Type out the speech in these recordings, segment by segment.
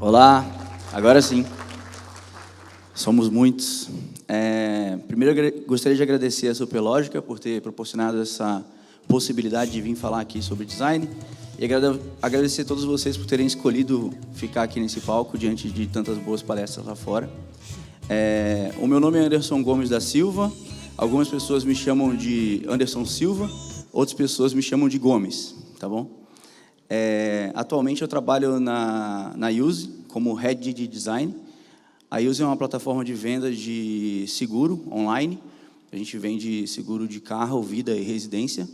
Olá, agora sim, somos muitos. Primeiro, gostaria de agradecer a Superlógica por ter proporcionado essa possibilidade de vir falar aqui sobre design e agradecer a todos vocês por terem escolhido ficar aqui nesse palco diante de tantas boas palestras lá fora. O meu nome é Anderson Gomes da Silva, algumas pessoas me chamam de Anderson Silva, outras pessoas me chamam de Gomes, tá bom? Atualmente eu trabalho na Use como Head de Design. A Use é uma plataforma de venda de seguro online. A gente vende seguro de carro, vida e residência.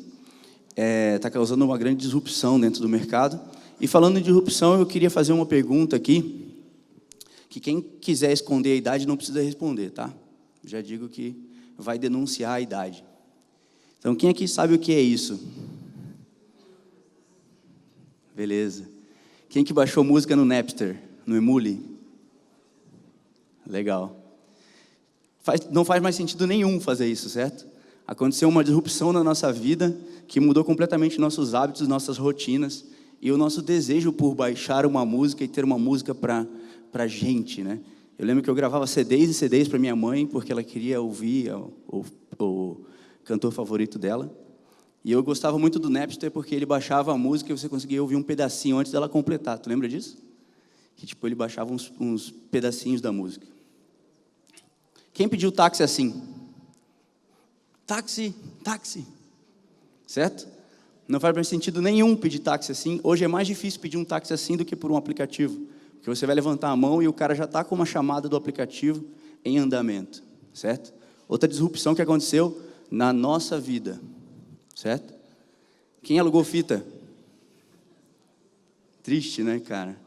Está causando uma grande disrupção dentro do mercado. E falando em disrupção, eu queria fazer uma pergunta aqui, que quem quiser esconder a idade não precisa responder, tá? Já digo que vai denunciar a idade. Então, quem aqui sabe o que é isso? Beleza. Quem que baixou música no Napster, no Emule? Legal. Não faz mais sentido nenhum fazer isso, certo? Aconteceu uma disrupção na nossa vida que mudou completamente nossos hábitos, nossas rotinas e o nosso desejo por baixar uma música e ter uma música para gente, né? Eu lembro que eu gravava CDs e CDs para minha mãe porque ela queria ouvir o cantor favorito dela. E eu gostava muito do Napster porque ele baixava a música e você conseguia ouvir um pedacinho antes dela completar. Tu lembra disso? Que tipo, ele baixava uns pedacinhos da música. Quem pediu táxi assim? Táxi, táxi. Certo? Não faz mais sentido nenhum pedir táxi assim. Hoje é mais difícil pedir um táxi assim do que por um aplicativo. Porque você vai levantar a mão e o cara já está com uma chamada do aplicativo em andamento. Certo? Outra disrupção que aconteceu na nossa vida. Certo? Quem alugou fita? Triste, né, cara?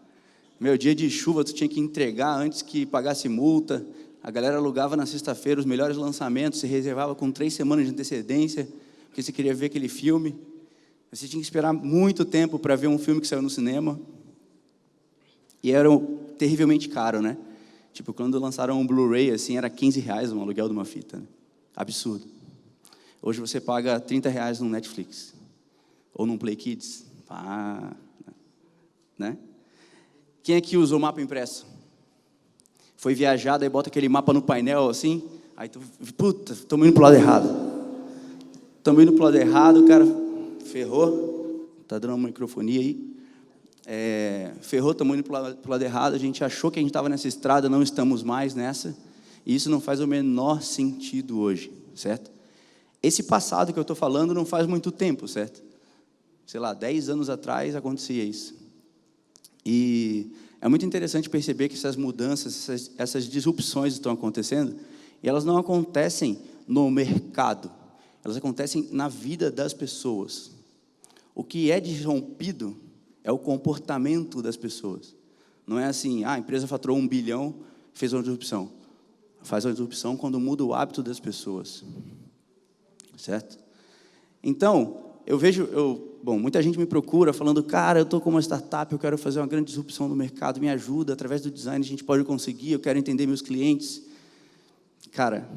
Meu, dia de chuva, tu tinha que entregar antes que pagasse multa. A galera alugava na sexta-feira os melhores lançamentos, se reservava com 3 semanas de antecedência, porque você queria ver aquele filme. Você tinha que esperar muito tempo para ver um filme que saiu no cinema. E era terrivelmente caro, né? Tipo, quando lançaram um Blu-ray, assim, era R$15 um aluguel de uma fita. Né? Absurdo. Hoje você paga R$30 no Netflix. Ou num Play Kids. Né? Quem aqui usou mapa impresso? Foi viajar, daí bota aquele mapa no painel, assim. Aí tu, puta, estamos indo pro lado errado. Estamos indo pro lado errado, o cara ferrou. Tá dando uma microfonia aí. Ferrou, estamos indo pro lado errado. A gente achou que a gente estava nessa estrada, não estamos mais nessa. E isso não faz o menor sentido hoje, certo? Esse passado que eu estou falando não faz muito tempo, certo? Sei lá, 10 anos atrás acontecia isso. E é muito interessante perceber que essas mudanças, essas disrupções estão acontecendo, e elas não acontecem no mercado, elas acontecem na vida das pessoas. O que é disrompido é o comportamento das pessoas. Não é assim, a empresa faturou 1 bilhão, fez uma disrupção. Faz uma disrupção quando muda o hábito das pessoas. Certo? Então, eu vejo, muita gente me procura falando, cara, eu estou com uma startup, eu quero fazer uma grande disrupção no mercado, me ajuda, através do design a gente pode conseguir, eu quero entender meus clientes. Cara,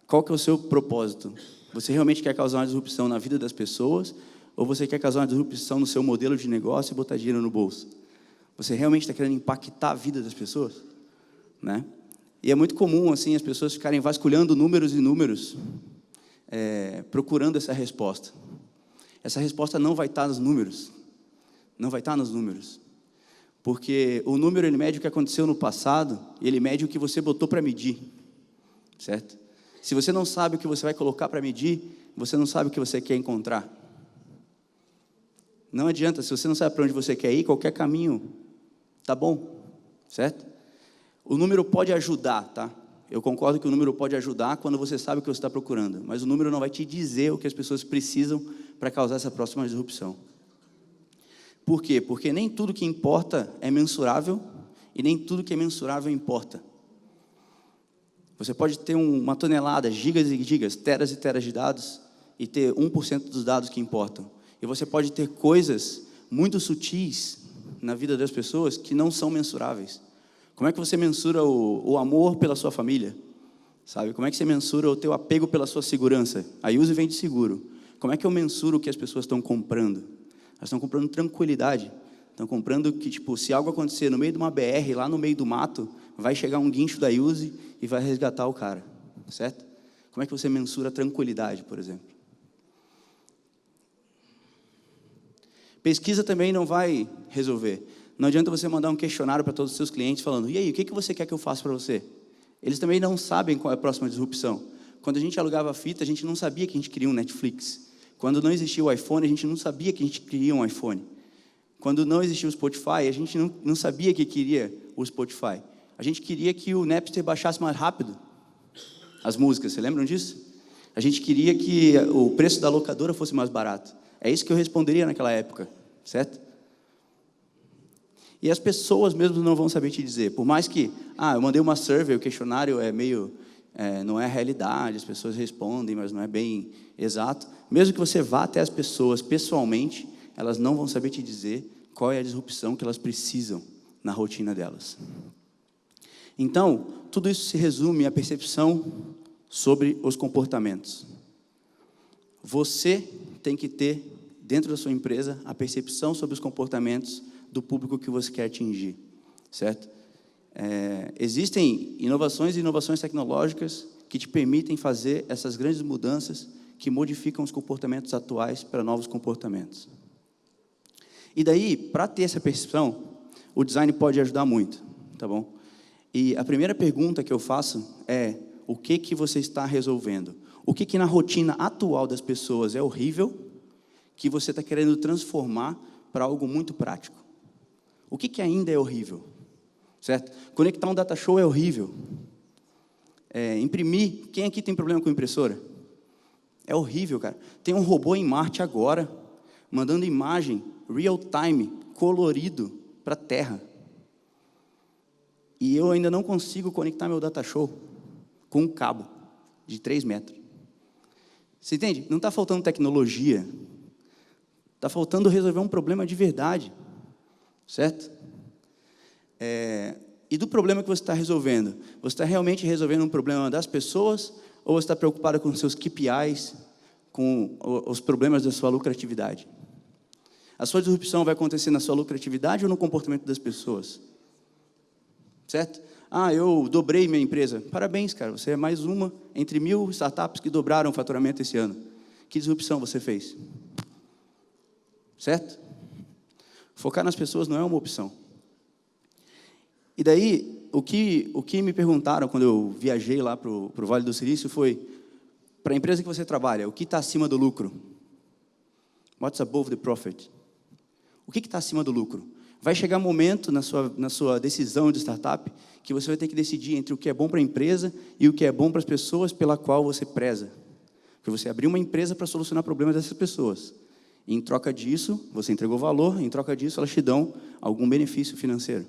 qual que é o seu propósito? Você realmente quer causar uma disrupção na vida das pessoas, ou você quer causar uma disrupção no seu modelo de negócio e botar dinheiro no bolso? Você realmente está querendo impactar a vida das pessoas? Né? E é muito comum, assim, as pessoas ficarem vasculhando números e números, procurando essa resposta. Essa resposta não vai estar nos números. Não vai estar nos números. Porque o número, ele mede o que aconteceu no passado, e ele mede o que você botou para medir. Certo? Se você não sabe o que você vai colocar para medir, você não sabe o que você quer encontrar. Não adianta, se você não sabe para onde você quer ir, qualquer caminho tá bom. Certo? O número pode ajudar, tá? Eu concordo que o número pode ajudar quando você sabe o que você está procurando, mas o número não vai te dizer o que as pessoas precisam para causar essa próxima disrupção. Por quê? Porque nem tudo que importa é mensurável e nem tudo que é mensurável importa. Você pode ter uma tonelada, gigas e gigas, teras e teras de dados e ter 1% dos dados que importam. E você pode ter coisas muito sutis na vida das pessoas que não são mensuráveis. Como é que você mensura o amor pela sua família? Sabe? Como é que você mensura o teu apego pela sua segurança? A Use vem de seguro. Como é que eu mensuro o que as pessoas estão comprando? Elas estão comprando tranquilidade, Estão comprando que, tipo, se algo acontecer no meio de uma BR, lá no meio do mato, vai chegar um guincho da Uzi e vai resgatar o cara, certo? Como é que você mensura a tranquilidade, por exemplo? Pesquisa também não vai resolver. Não adianta você mandar um questionário para todos os seus clientes falando, e aí, o que você quer que eu faça para você? Eles também não sabem qual é a próxima disrupção. Quando a gente alugava fita, a gente não sabia que a gente queria um Netflix. Quando não existia o iPhone, a gente não sabia que a gente queria um iPhone. Quando não existia o Spotify, a gente não sabia que queria o Spotify. A gente queria que o Napster baixasse mais rápido as músicas, você lembram disso? A gente queria que o preço da locadora fosse mais barato. É isso que eu responderia naquela época, certo? E as pessoas mesmo não vão saber te dizer. Por mais que, eu mandei uma survey, o questionário é meio, não é a realidade, as pessoas respondem, mas não é bem exato. Mesmo que você vá até as pessoas pessoalmente, elas não vão saber te dizer qual é a disrupção que elas precisam na rotina delas. Então, tudo isso se resume à percepção sobre os comportamentos. Você tem que ter, dentro da sua empresa, a percepção sobre os comportamentos do público que você quer atingir, certo? Existem inovações e inovações tecnológicas que te permitem fazer essas grandes mudanças que modificam os comportamentos atuais para novos comportamentos. E daí, para ter essa percepção, o design pode ajudar muito, tá bom? E a primeira pergunta que eu faço é, o que você está resolvendo? O que na rotina atual das pessoas é horrível, que você está querendo transformar para algo muito prático? O que ainda é horrível? Certo? Conectar um data show é horrível. Imprimir, quem aqui tem problema com impressora? É horrível, cara. Tem um robô em Marte agora, mandando imagem real time, colorido, para a Terra. E eu ainda não consigo conectar meu data show com um cabo de 3 metros. Você entende? Não está faltando tecnologia. Está faltando resolver um problema de verdade. Certo? E do problema que você está resolvendo? Você está realmente resolvendo um problema das pessoas ou você está preocupado com os seus KPIs, com os problemas da sua lucratividade? A sua disrupção vai acontecer na sua lucratividade ou no comportamento das pessoas? Certo? Eu dobrei minha empresa. Parabéns, cara, você é mais uma entre 1000 startups que dobraram o faturamento esse ano. Que disrupção você fez? Certo? Focar nas pessoas não é uma opção. E daí, o que me perguntaram quando eu viajei lá para o Vale do Silício foi, para a empresa que você trabalha, o que está acima do lucro? What's above the profit? O que está acima do lucro? Vai chegar um momento na sua decisão de startup que você vai ter que decidir entre o que é bom para a empresa e o que é bom para as pessoas pela qual você preza. Porque você abriu uma empresa para solucionar problemas dessas pessoas. E em troca disso, você entregou valor, em troca disso, elas te dão algum benefício financeiro.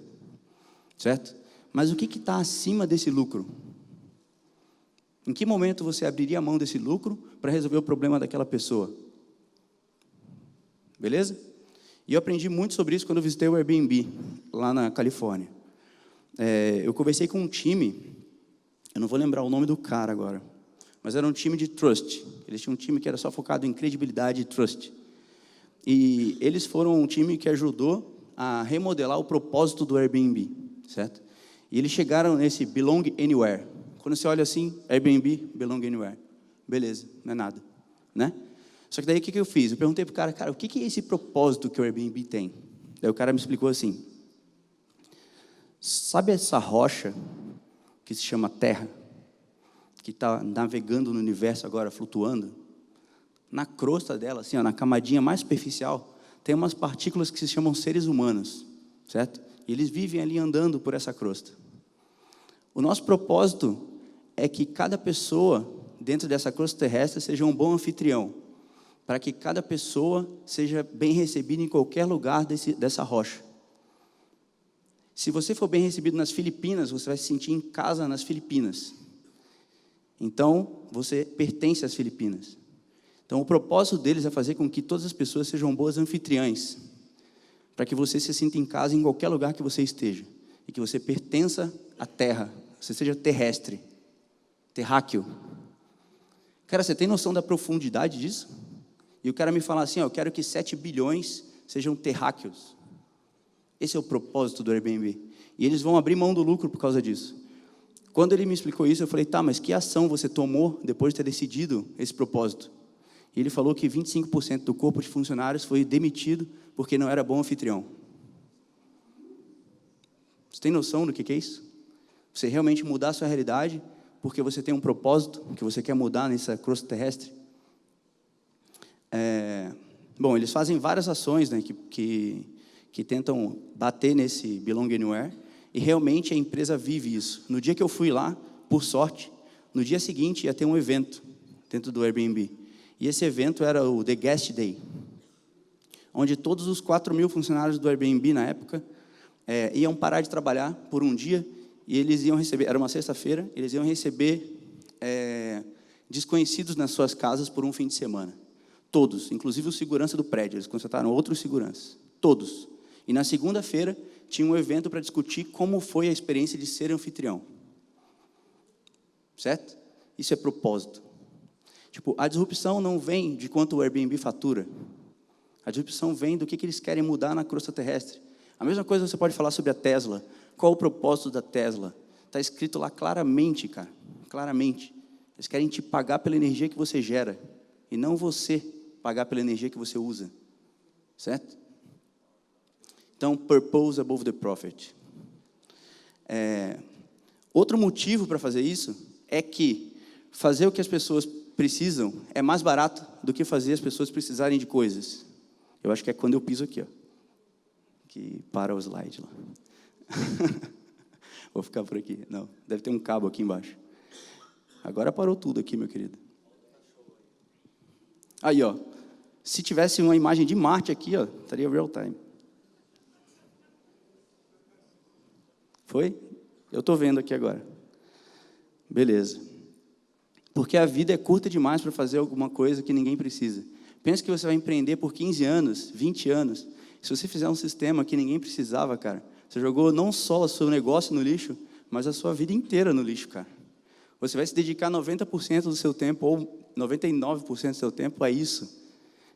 Certo? Mas o que está acima desse lucro? Em que momento você abriria a mão desse lucro para resolver o problema daquela pessoa? Beleza? E eu aprendi muito sobre isso quando eu visitei o Airbnb, lá na Califórnia. Eu conversei com um time, eu não vou lembrar o nome do cara agora, mas era um time de trust. Eles tinham um time que era só focado em credibilidade e trust. E eles foram um time que ajudou a remodelar o propósito do Airbnb, certo? E eles chegaram nesse belong anywhere. Quando você olha assim, Airbnb, belong anywhere. Beleza, não é nada, né? Só que daí o que eu fiz? Eu perguntei para o cara, o que é esse propósito que o Airbnb tem? Daí o cara me explicou assim, sabe essa rocha que se chama Terra, que está navegando no universo agora, flutuando? Na crosta dela, assim, na camadinha mais superficial, tem umas partículas que se chamam seres humanos, certo? E eles vivem ali andando por essa crosta. O nosso propósito é que cada pessoa dentro dessa crosta terrestre seja um bom anfitrião, para que cada pessoa seja bem recebida em qualquer lugar dessa rocha. Se você for bem recebido nas Filipinas, você vai se sentir em casa nas Filipinas. Então, você pertence às Filipinas. Então, o propósito deles é fazer com que todas as pessoas sejam boas anfitriãs, para que você se sinta em casa em qualquer lugar que você esteja, e que você pertença à terra, você seja terrestre, terráqueo. Cara, você tem noção da profundidade disso? E o cara me fala assim, eu quero que 7 bilhões sejam terráqueos. Esse é o propósito do Airbnb. E eles vão abrir mão do lucro por causa disso. Quando ele me explicou isso, eu falei, tá, mas que ação você tomou depois de ter decidido esse propósito? E ele falou que 25% do corpo de funcionários foi demitido porque não era bom anfitrião. Você tem noção do que é isso? Você realmente mudar a sua realidade porque você tem um propósito que você quer mudar nessa crosta terrestre? Bom, eles fazem várias ações, né, que tentam bater nesse Belong Anywhere, e realmente a empresa vive isso. No dia que eu fui lá, por sorte, no dia seguinte ia ter um evento dentro do Airbnb. E esse evento era o The Guest Day, onde todos os 4.000 funcionários do Airbnb na época iam parar de trabalhar por um dia e eles iam receber, era uma sexta-feira, eles iam receber desconhecidos nas suas casas por um fim de semana. Todos, inclusive o segurança do prédio, eles contrataram outros seguranças, todos. E na segunda-feira tinha um evento para discutir como foi a experiência de ser anfitrião. Certo? Isso é propósito. Tipo, a disrupção não vem de quanto o Airbnb fatura. A disrupção vem do que eles querem mudar na crosta terrestre. A mesma coisa você pode falar sobre a Tesla. Qual o propósito da Tesla? Está escrito lá claramente, cara. Claramente. Eles querem te pagar pela energia que você gera. E não você pagar pela energia que você usa. Certo? Então, purpose above the profit. Outro motivo para fazer isso é que fazer o que as pessoas precisam é mais barato do que fazer as pessoas precisarem de coisas. Eu acho que é quando eu piso aqui, ó, que para o slide lá. Vou ficar por aqui. Não, deve ter um cabo aqui embaixo. Agora parou tudo aqui, meu querido. Aí, ó, se tivesse uma imagem de Marte aqui, ó, estaria real time. Foi? Eu estou vendo aqui agora. Beleza. Porque a vida é curta demais para fazer alguma coisa que ninguém precisa. Pensa que você vai empreender por 15 anos, 20 anos. Se você fizer um sistema que ninguém precisava, cara, você jogou não só o seu negócio no lixo, mas a sua vida inteira no lixo, cara. Você vai se dedicar 90% do seu tempo, ou 99% do seu tempo a isso.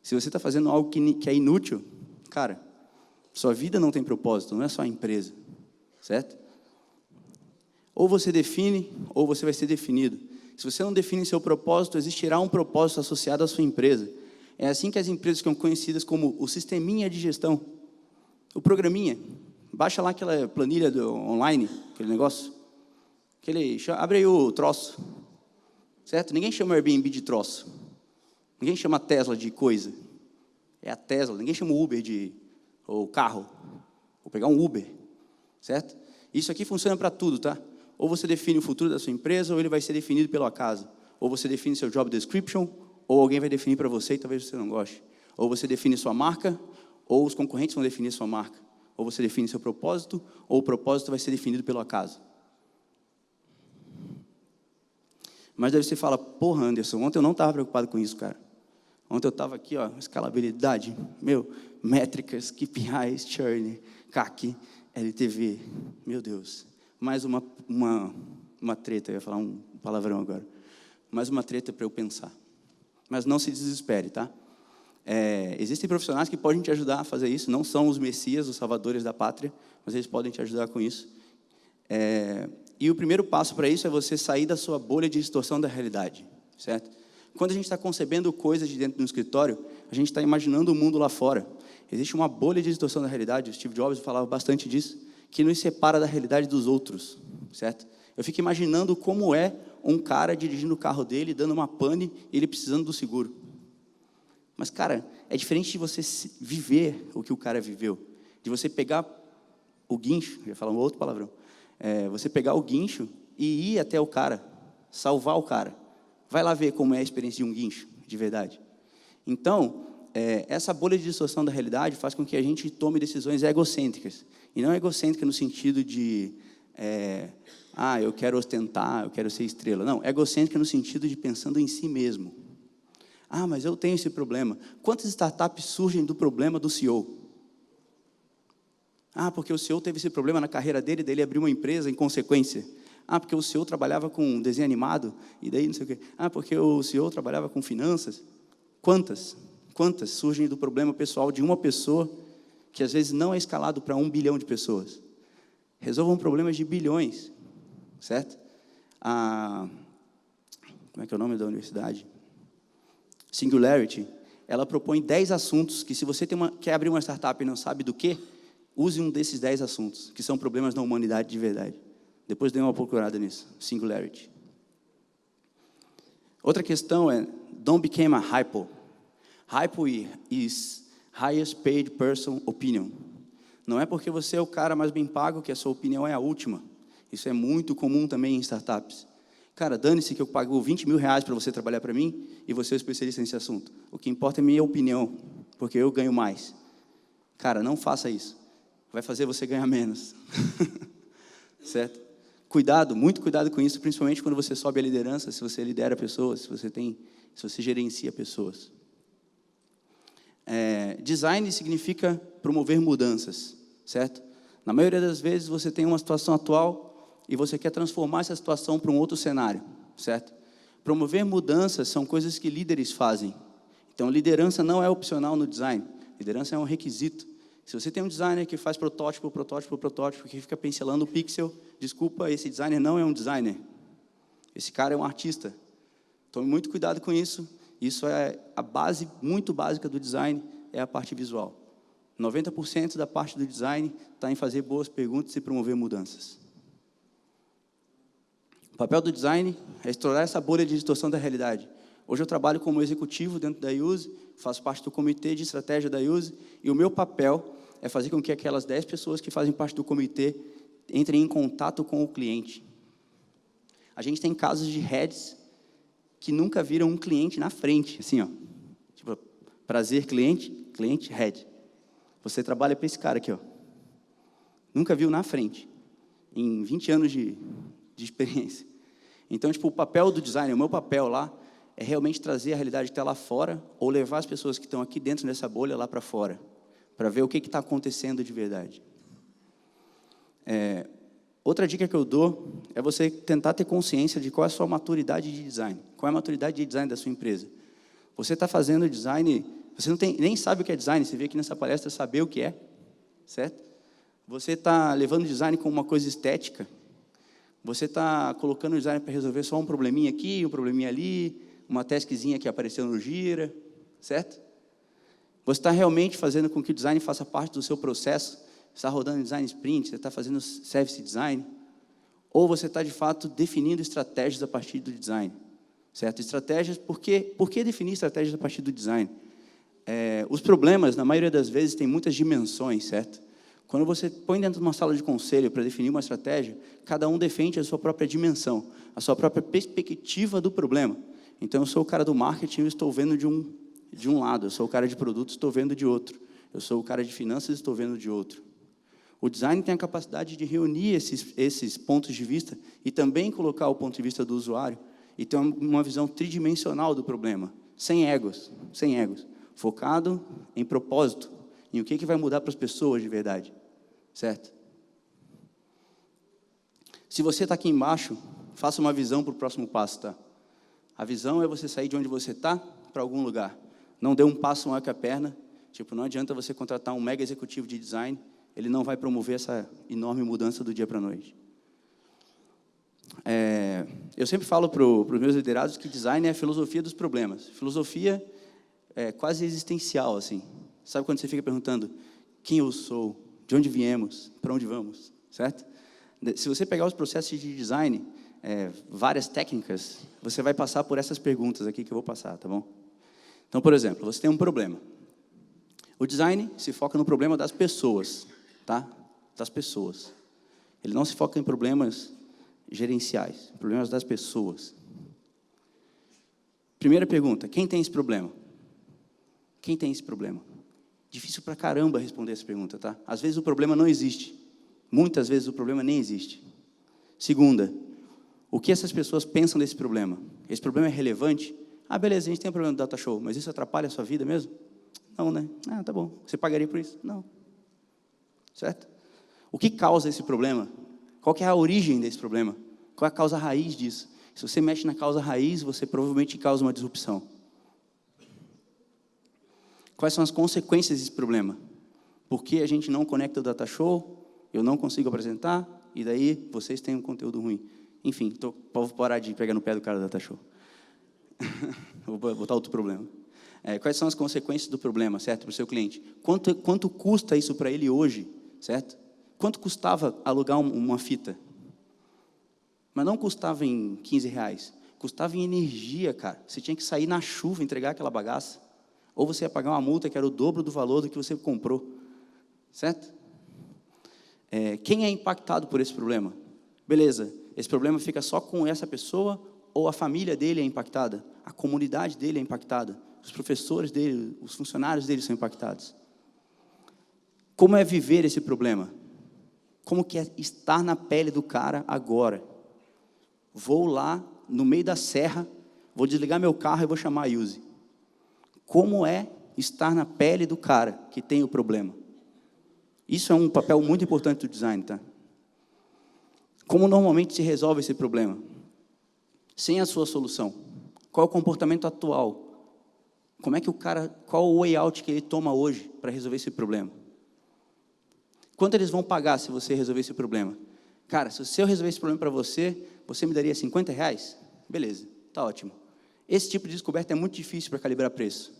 Se você está fazendo algo que é inútil, cara, sua vida não tem propósito, não é só a empresa. Certo? Ou você define, ou você vai ser definido. Se você não define seu propósito, existirá um propósito associado à sua empresa. É assim que as empresas ficam conhecidas como o sisteminha de gestão. O programinha. Baixa lá aquela planilha online, aquele negócio. Abre aí o troço. Certo? Ninguém chama Airbnb de troço. Ninguém chama a Tesla de coisa. É a Tesla. Ninguém chama o Uber de ou carro. Vou pegar um Uber. Certo? Isso aqui funciona para tudo, tá? Ou você define o futuro da sua empresa, ou ele vai ser definido pelo acaso. Ou você define seu job description, ou alguém vai definir para você e talvez você não goste. Ou você define sua marca, ou os concorrentes vão definir sua marca. Ou você define seu propósito, ou o propósito vai ser definido pelo acaso. Mas daí você fala, porra, Anderson, ontem eu não estava preocupado com isso, cara. Ontem eu estava aqui, ó, escalabilidade, métricas, KPIs, churn, CAC, LTV, meu Deus, mais uma treta, eu ia falar um palavrão agora, mais uma treta para eu pensar. Mas não se desespere, tá? Existem profissionais que podem te ajudar a fazer isso, não são os messias, os salvadores da pátria, mas eles podem te ajudar com isso. E o primeiro passo para isso é você sair da sua bolha de distorção da realidade, certo? Quando a gente está concebendo coisas de dentro do escritório, a gente está imaginando o mundo lá fora. Existe uma bolha de distorção da realidade, o Steve Jobs falava bastante disso, que nos separa da realidade dos outros, certo? Eu fico imaginando como é um cara dirigindo o carro dele, dando uma pane, e ele precisando do seguro. Mas, cara, é diferente de você viver o que o cara viveu, de você pegar o guincho, eu ia falar um outro palavrão, você pegar o guincho e ir até o cara, salvar o cara. Vai lá ver como é a experiência de um guincho, de verdade. Então, essa bolha de distorção da realidade faz com que a gente tome decisões egocêntricas. E não egocêntrica no sentido de, eu quero ostentar, eu quero ser estrela. Não, egocêntrica no sentido de pensando em si mesmo. Mas eu tenho esse problema. Quantas startups surgem do problema do CEO? Porque o CEO teve esse problema na carreira dele, daí ele abriu uma empresa em consequência. Porque o CEO trabalhava com desenho animado, e daí não sei o quê. Porque o CEO trabalhava com finanças. Quantas surgem do problema pessoal de uma pessoa que às vezes não é escalado para 1 bilhão de pessoas. Resolvam problemas de bilhões, certo? Como é que é o nome da universidade? Singularity. Ela propõe 10 assuntos que, se você quer abrir uma startup e não sabe do que, use um desses 10 assuntos, que são problemas da humanidade de verdade. Depois dê uma procurada nisso. Singularity. Outra questão é, don't become a hypo. Hypo is highest paid person opinion. Não é porque você é o cara mais bem pago que a sua opinião é a última. Isso é muito comum também em startups. Cara, dane-se que eu pago 20 mil reais para você trabalhar para mim e você é especialista nesse assunto. O que importa é a minha opinião, porque eu ganho mais. Cara, não faça isso. Vai fazer você ganhar menos. Certo? Cuidado, muito cuidado com isso, principalmente quando você sobe a liderança, se você lidera pessoas, se você gerencia pessoas. Design significa promover mudanças, certo? Na maioria das vezes você tem uma situação atual e você quer transformar essa situação para um outro cenário, certo? Promover mudanças são coisas que líderes fazem. Então, liderança não é opcional no design. Liderança é um requisito. Se você tem um designer que faz protótipo, que fica pincelando o pixel, desculpa, esse designer não é um designer. Esse cara é um artista. Tome muito cuidado com isso. Isso é a base muito básica do design, é a parte visual. 90% da parte do design está em fazer boas perguntas e promover mudanças. O papel do design é estourar essa bolha de distorção da realidade. Hoje eu trabalho como executivo dentro da Use, faço parte do comitê de estratégia da Use, e o meu papel é fazer com que aquelas 10 pessoas que fazem parte do comitê entrem em contato com o cliente. A gente tem casos de heads que nunca viram um cliente na frente, assim, ó. Tipo, prazer, cliente, head. Você trabalha para esse cara aqui, ó. Nunca viu na frente, em 20 anos de experiência. Então, tipo, o papel do design, o meu papel lá, é realmente trazer a realidade que está lá fora, ou levar as pessoas que estão aqui dentro dessa bolha lá para fora, para ver o que está acontecendo de verdade. Outra dica que eu dou é você tentar ter consciência de qual é a sua maturidade de design. Qual é a maturidade de design da sua empresa? Você está fazendo design, você nem sabe o que é design, você veio aqui nessa palestra saber o que é, certo? Você está levando design como uma coisa estética, você está colocando o design para resolver só um probleminha aqui, um probleminha ali, uma taskzinha que apareceu no Gira, certo? Você está realmente fazendo com que o design faça parte do seu processo? Você está rodando design sprint, você está fazendo service design? Ou você está, de fato, definindo estratégias a partir do design? Certo? Estratégias, por que definir estratégias a partir do design? Os problemas, na maioria das vezes, têm muitas dimensões, certo? Quando você põe dentro de uma sala de conselho para definir uma estratégia, cada um defende a sua própria dimensão, a sua própria perspectiva do problema. Então, eu sou o cara do marketing, eu estou vendo de um lado. Eu sou o cara de produtos, estou vendo de outro. Eu sou o cara de finanças, estou vendo de outro. O design tem a capacidade de reunir esses pontos de vista e também colocar o ponto de vista do usuário e ter uma visão tridimensional do problema, sem egos, focado em propósito, em o que vai mudar para as pessoas de verdade, certo? Se você está aqui embaixo, faça uma visão para o próximo passo, tá? A visão é você sair de onde você está para algum lugar. Não dê um passo maior que a perna. Tipo, não adianta você contratar um mega executivo de design, ele não vai promover essa enorme mudança do dia para a noite. Eu sempre falo para os meus liderados que design é a filosofia dos problemas. Filosofia é quase existencial, assim. Sabe quando você fica perguntando quem eu sou, de onde viemos, para onde vamos, certo? Se você pegar os processos de design, várias técnicas, você vai passar por essas perguntas aqui que eu vou passar, tá bom? Então, por exemplo, você tem um problema. O design se foca no problema das pessoas, tá? Das pessoas. Ele não se foca em problemas gerenciais, problemas das pessoas. Primeira pergunta, quem tem esse problema? Quem tem esse problema? Difícil pra caramba responder essa pergunta, tá? Às vezes o problema não existe. Muitas vezes o problema nem existe. Segunda, o que essas pessoas pensam desse problema? Esse problema é relevante? Ah, beleza, a gente tem um problema do data show, mas isso atrapalha a sua vida mesmo? Não, né? Ah, tá bom. Você pagaria por isso? Não. Certo? O que causa esse problema? Qual que é a origem desse problema? Qual é a causa raiz disso? Se você mexe na causa raiz, você provavelmente causa uma disrupção. Quais são as consequências desse problema? Por que a gente não conecta o data show? Eu não consigo apresentar, e daí vocês têm um conteúdo ruim. Enfim, vou parar de pegar no pé do cara do data show. Vou botar outro problema. Quais são as consequências do problema, certo, para o seu cliente? Quanto custa isso para ele hoje, certo? Quanto custava alugar uma fita? Mas não custava em R$15, custava em energia, cara. Você tinha que sair na chuva, entregar aquela bagaça. Ou você ia pagar uma multa que era o dobro do valor do que você comprou, certo? Quem é impactado por esse problema? Beleza, esse problema fica só com essa pessoa ou a família dele é impactada? A comunidade dele é impactada? Os professores dele, os funcionários dele são impactados? Como é viver esse problema? Como que é estar na pele do cara agora? Vou lá, no meio da serra, vou desligar meu carro e vou chamar a Yuzi. Como é estar na pele do cara que tem o problema? Isso é um papel muito importante do design, tá? Como normalmente se resolve esse problema? Sem a sua solução. Qual é o comportamento atual? Como é que qual o way out que ele toma hoje para resolver esse problema? Quanto eles vão pagar se você resolver esse problema? Cara, se eu resolver esse problema para você, você me daria R$50? Beleza, tá ótimo. Esse tipo de descoberta é muito difícil para calibrar preço.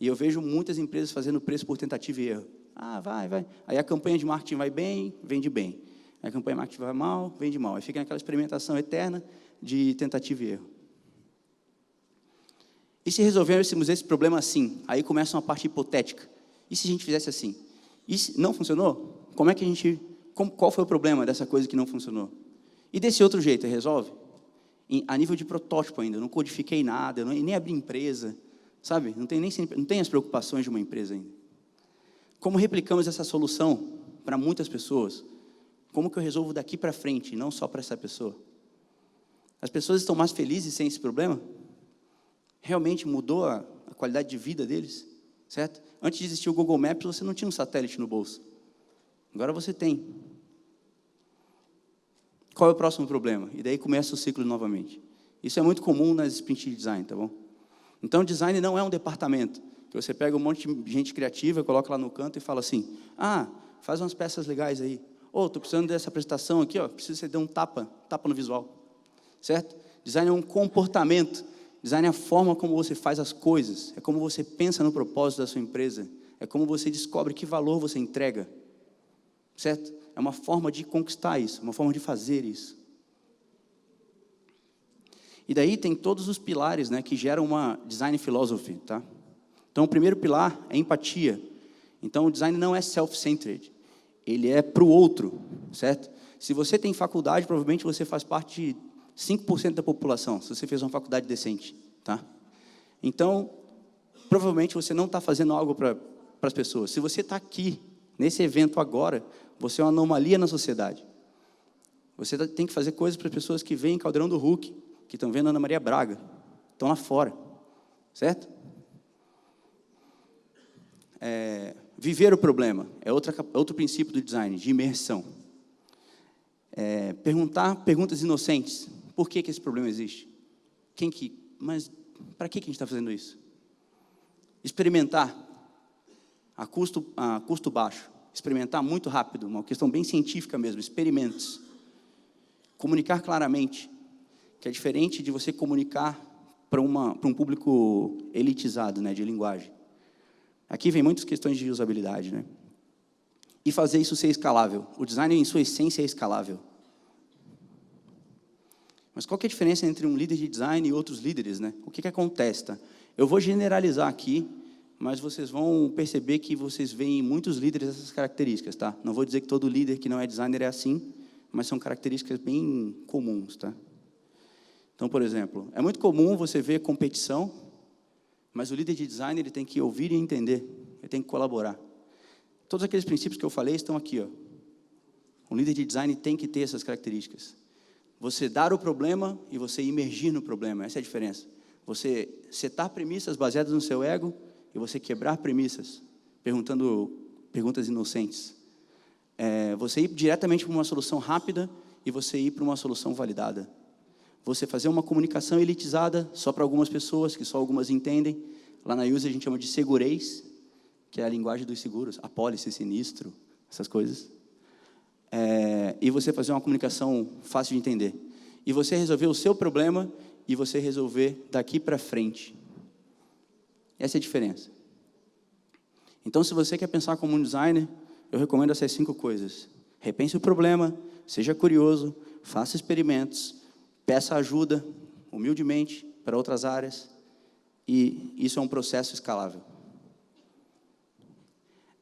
E eu vejo muitas empresas fazendo preço por tentativa e erro. Vai. Aí a campanha de marketing vai bem, vende bem. Aí a campanha de marketing vai mal, vende mal. Aí fica naquela experimentação eterna de tentativa e erro. E se resolvêssemos esse problema assim? Aí começa uma parte hipotética. E se a gente fizesse assim? E se não funcionou? Qual foi o problema dessa coisa que não funcionou? E desse outro jeito, resolve? A nível de protótipo ainda, eu não codifiquei nada, eu nem abri empresa, sabe? Não tem as preocupações de uma empresa ainda. Como replicamos essa solução para muitas pessoas? Como que eu resolvo daqui para frente, não só para essa pessoa? As pessoas estão mais felizes sem esse problema? Realmente mudou a qualidade de vida deles? Certo? Antes de existir o Google Maps, você não tinha um satélite no bolso. Agora você tem. Qual é o próximo problema? E daí começa o ciclo novamente. Isso é muito comum nas sprints de design, tá bom? Então, design não é um departamento, que você pega um monte de gente criativa, coloca lá no canto e fala assim, faz umas peças legais aí. Estou precisando dessa apresentação aqui, preciso que você dê um tapa no visual. Certo? Design é um comportamento. Design é a forma como você faz as coisas, é como você pensa no propósito da sua empresa, é como você descobre que valor você entrega, certo? É uma forma de conquistar isso, uma forma de fazer isso. E daí tem todos os pilares, né, que geram uma design philosophy, tá? Então, o primeiro pilar é empatia. Então, o design não é self-centered, ele é para o outro, certo? Se você tem faculdade, provavelmente você faz parte de 5% da população, se você fez uma faculdade decente, tá? Então, provavelmente você não está fazendo algo para as pessoas. Se você está aqui, nesse evento agora, você é uma anomalia na sociedade. Você tem que fazer coisas para as pessoas que veem Caldeirão do Hulk, que estão vendo Ana Maria Braga, estão lá fora, certo? Viver o problema é outro princípio do design, de imersão. Perguntar perguntas inocentes. Por que esse problema existe? Mas para que a gente está fazendo isso? Experimentar a custo baixo. Experimentar muito rápido, uma questão bem científica mesmo, experimentos. Comunicar claramente, que é diferente de você comunicar para um público elitizado, né, de linguagem. Aqui vem muitas questões de usabilidade, né? E fazer isso ser escalável. O design, em sua essência, é escalável. Mas qual que é a diferença entre um líder de design e outros líderes, né? O que acontece, tá? Eu vou generalizar aqui, mas vocês vão perceber que vocês veem em muitos líderes essas características, tá? Não vou dizer que todo líder que não é designer é assim, mas são características bem comuns, tá? Então, por exemplo, é muito comum você ver competição, mas o líder de design ele tem que ouvir e entender, ele tem que colaborar. Todos aqueles princípios que eu falei estão aqui, ó. Um líder de design tem que ter essas características. Você dar o problema e você imergir no problema, essa é a diferença. Você setar premissas baseadas no seu ego e você quebrar premissas, perguntando perguntas inocentes. Você ir diretamente para uma solução rápida e você ir para uma solução validada. Você fazer uma comunicação elitizada só para algumas pessoas, que só algumas entendem. Lá na Yuzi a gente chama de segurez. que é a linguagem dos seguros, apólice, sinistro, essas coisas. E você fazer uma comunicação fácil de entender. E você resolver o seu problema e você resolver daqui para frente. Essa é a diferença. Então, se você quer pensar como um designer, eu recomendo essas 5 coisas. Repense o problema, seja curioso, faça experimentos, peça ajuda, humildemente, para outras áreas. E isso é um processo escalável.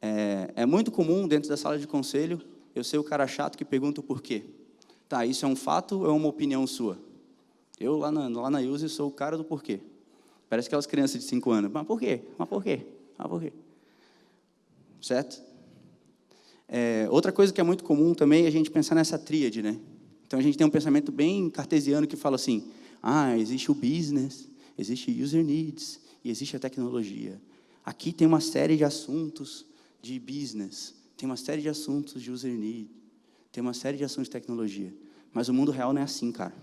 É muito comum, dentro da sala de conselho, eu ser o cara chato que pergunta o porquê. Tá, isso é um fato ou é uma opinião sua? Eu, lá na USE, sou o cara do porquê. Parece aquelas crianças de 5 anos. Mas por quê? Mas por quê? Mas por quê? Certo? Outra coisa que é muito comum também é a gente pensar nessa tríade, né? Então, a gente tem um pensamento bem cartesiano que fala assim, existe o business, existe user needs e existe a tecnologia. Aqui tem uma série de assuntos de business, tem uma série de assuntos de user need, tem uma série de assuntos de tecnologia. Mas o mundo real não é assim, cara.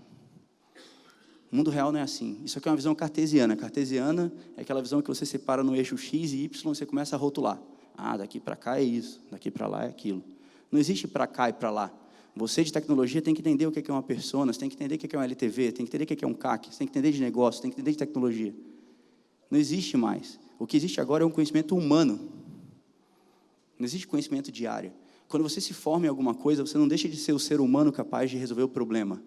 O mundo real não é assim. Isso aqui é uma visão cartesiana. Cartesiana é aquela visão que você separa no eixo X e Y, você começa a rotular. Daqui para cá é isso, daqui para lá é aquilo. Não existe para cá e para lá. Você de tecnologia tem que entender o que é uma persona, você tem que entender o que é um LTV, tem que entender o que é um CAC, você tem que entender de negócio, tem que entender de tecnologia. Não existe mais. O que existe agora é um conhecimento humano. Não existe conhecimento diário. Quando você se forma em alguma coisa, você não deixa de ser o ser humano capaz de resolver o problema.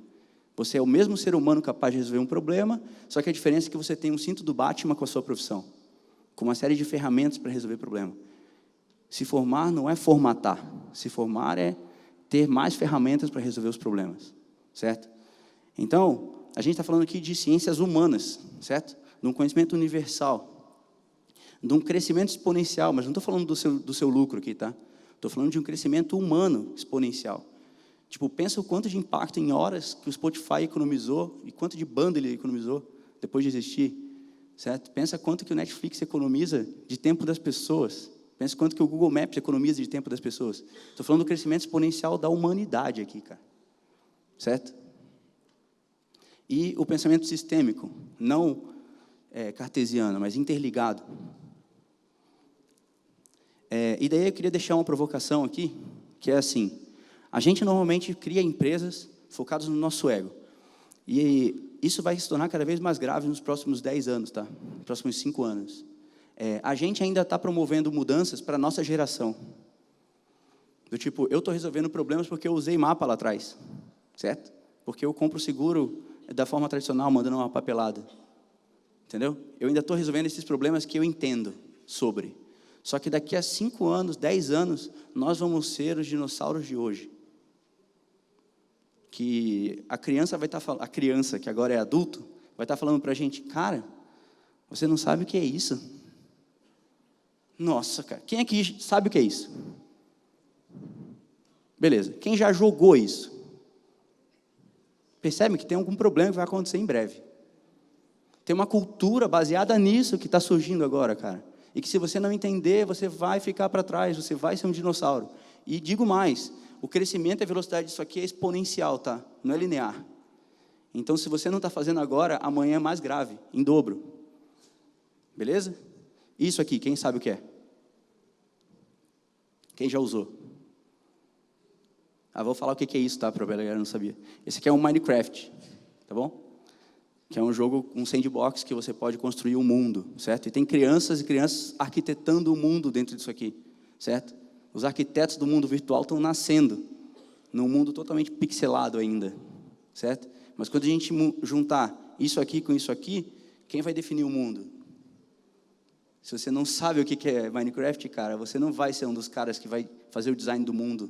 Você é o mesmo ser humano capaz de resolver um problema, só que a diferença é que você tem um cinto do Batman com a sua profissão, com uma série de ferramentas para resolver o problema. Se formar não é formatar. Se formar é ter mais ferramentas para resolver os problemas, certo? Então, a gente está falando aqui de ciências humanas, certo? De um conhecimento universal, de um crescimento exponencial, mas não estou falando do seu lucro aqui, tá? Estou falando de um crescimento humano exponencial. Tipo, pensa o quanto de impacto em horas que o Spotify economizou e quanto de banda ele economizou depois de existir, certo? Pensa quanto que o Netflix economiza de tempo das pessoas. Pensa quanto que o Google Maps economiza de tempo das pessoas. Estou falando do crescimento exponencial da humanidade aqui, cara. Certo? E o pensamento sistêmico, não cartesiano, mas interligado. E daí eu queria deixar uma provocação aqui, que é assim, a gente normalmente cria empresas focadas no nosso ego. E isso vai se tornar cada vez mais grave nos próximos 10 anos, tá? Nos próximos 5 anos. A gente ainda está promovendo mudanças para a nossa geração. Do tipo, eu estou resolvendo problemas porque eu usei mapa lá atrás, certo? Porque eu compro seguro da forma tradicional, mandando uma papelada. Entendeu? Eu ainda estou resolvendo esses problemas que eu entendo sobre. Só que daqui a 5 anos, 10 anos, nós vamos ser os dinossauros de hoje. Que a criança vai estar falando, a criança que agora é adulto, vai estar falando para a gente, cara, você não sabe o que é isso? Nossa, cara, quem aqui sabe o que é isso? Beleza, quem já jogou isso? Percebe que tem algum problema que vai acontecer em breve. Tem uma cultura baseada nisso que está surgindo agora, cara. E que se você não entender, você vai ficar para trás, você vai ser um dinossauro. E digo mais, o crescimento e a velocidade disso aqui é exponencial, tá? Não é linear. Então, se você não está fazendo agora, amanhã é mais grave, em dobro. Beleza? Isso aqui, quem sabe o que é? Quem já usou? Vou falar o que é isso, tá? Para a galera não sabia. Esse aqui é um Minecraft, tá bom? Que é um jogo, um sandbox que você pode construir um mundo, certo? E tem crianças e crianças arquitetando o mundo dentro disso aqui, certo? Os arquitetos do mundo virtual estão nascendo num mundo totalmente pixelado ainda, certo? Mas quando a gente juntar isso aqui com isso aqui, quem vai definir o mundo? Se você não sabe o que é Minecraft, cara, você não vai ser um dos caras que vai fazer o design do mundo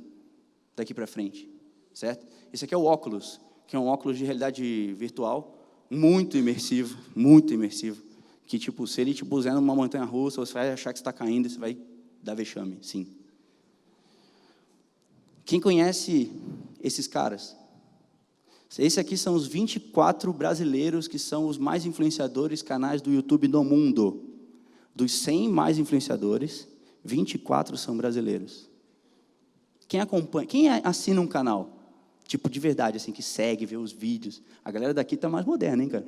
daqui para frente, certo? Esse aqui é o óculos, que é um óculos de realidade virtual, muito imersivo, que tipo, se ele te puser numa montanha-russa, você vai achar que está caindo e você vai dar vexame, sim. Quem conhece esses caras? Esses aqui são os 24 brasileiros que são os mais influenciadores canais do YouTube do mundo. Dos 100 mais influenciadores, 24 são brasileiros. Quem acompanha, quem assina um canal? Tipo, de verdade, assim, que segue, vê os vídeos. A galera daqui está mais moderna, hein, cara?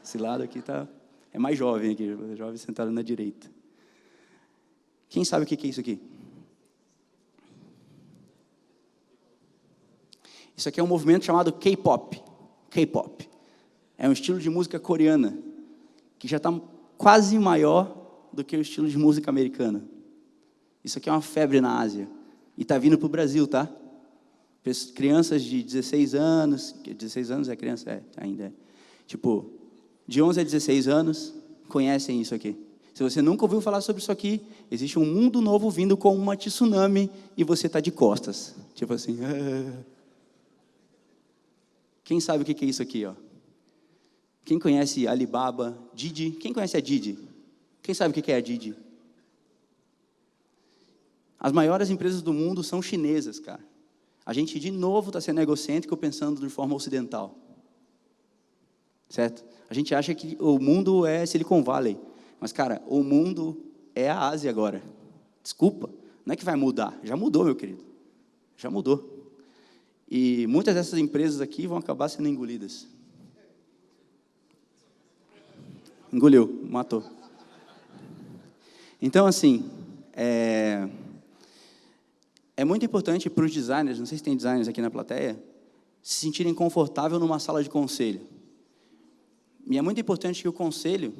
Esse lado aqui é mais jovem aqui, jovem sentado na direita. Quem sabe o que é isso aqui? Isso aqui é um movimento chamado K-pop. K-pop. É um estilo de música coreana, que já está quase maior do que o estilo de música americana. Isso aqui é uma febre na Ásia. E está vindo para o Brasil, tá? Crianças de 16 anos, 16 anos é criança? É, ainda é. Tipo, de 11 a 16 anos, conhecem isso aqui. Se você nunca ouviu falar sobre isso aqui, existe um mundo novo vindo com uma tsunami e você está de costas. Tipo assim. Quem sabe o que é isso aqui, ó? Quem conhece Alibaba, Didi? Quem conhece a Didi? Quem sabe o que é a Didi? As maiores empresas do mundo são chinesas, cara. A gente, de novo, está sendo egocêntrico pensando de forma ocidental. Certo? A gente acha que o mundo é Silicon Valley. Mas, cara, o mundo é a Ásia agora. Desculpa, não é que vai mudar. Já mudou, meu querido. Já mudou. E muitas dessas empresas aqui vão acabar sendo engolidas. Engoliu, matou. Então, assim, é muito importante para os designers, não sei se tem designers aqui na plateia, se sentirem confortáveis numa sala de conselho. E é muito importante que o conselho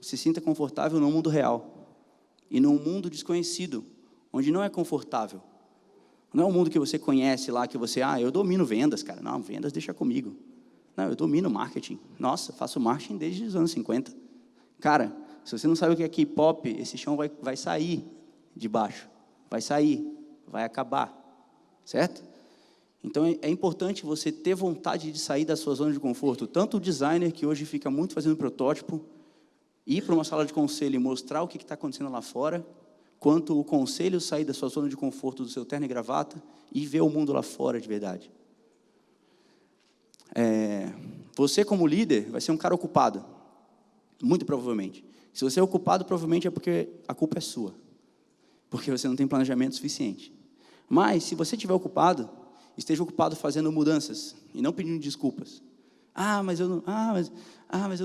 se sinta confortável no mundo real e num mundo desconhecido, onde não é confortável. Não é um mundo que você conhece lá, que você, eu domino vendas, cara. Não, vendas deixa comigo. Não, eu domino marketing. Nossa, faço marketing desde os anos 50. Cara, se você não sabe o que é K-pop, esse chão vai sair de baixo. Vai sair, vai acabar. Certo? Então, é importante você ter vontade de sair da sua zona de conforto. Tanto o designer, que hoje fica muito fazendo protótipo, ir para uma sala de conselho e mostrar o que está acontecendo lá fora, quanto o conselho sair da sua zona de conforto, do seu terno e gravata, e ver o mundo lá fora de verdade. Você, como líder, vai ser um cara ocupado. Muito provavelmente. Se você é ocupado, provavelmente é porque a culpa é sua. Porque você não tem planejamento suficiente. Mas, se você estiver ocupado, esteja ocupado fazendo mudanças e não pedindo desculpas. Mas eu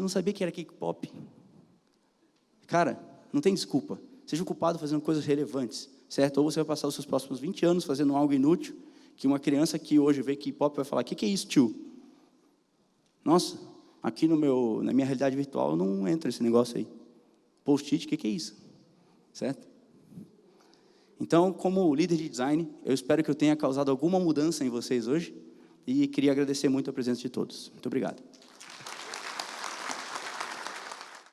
não sabia que era K-pop. Cara, não tem desculpa. Seja ocupado fazendo coisas relevantes, certo? Ou você vai passar os seus próximos 20 anos fazendo algo inútil, que uma criança que hoje vê K-pop vai falar, o que é isso, tio? Nossa, aqui na minha realidade virtual não entra esse negócio aí. Post-it, o que é isso? Certo? Então, como líder de design, eu espero que eu tenha causado alguma mudança em vocês hoje e queria agradecer muito a presença de todos. Muito obrigado.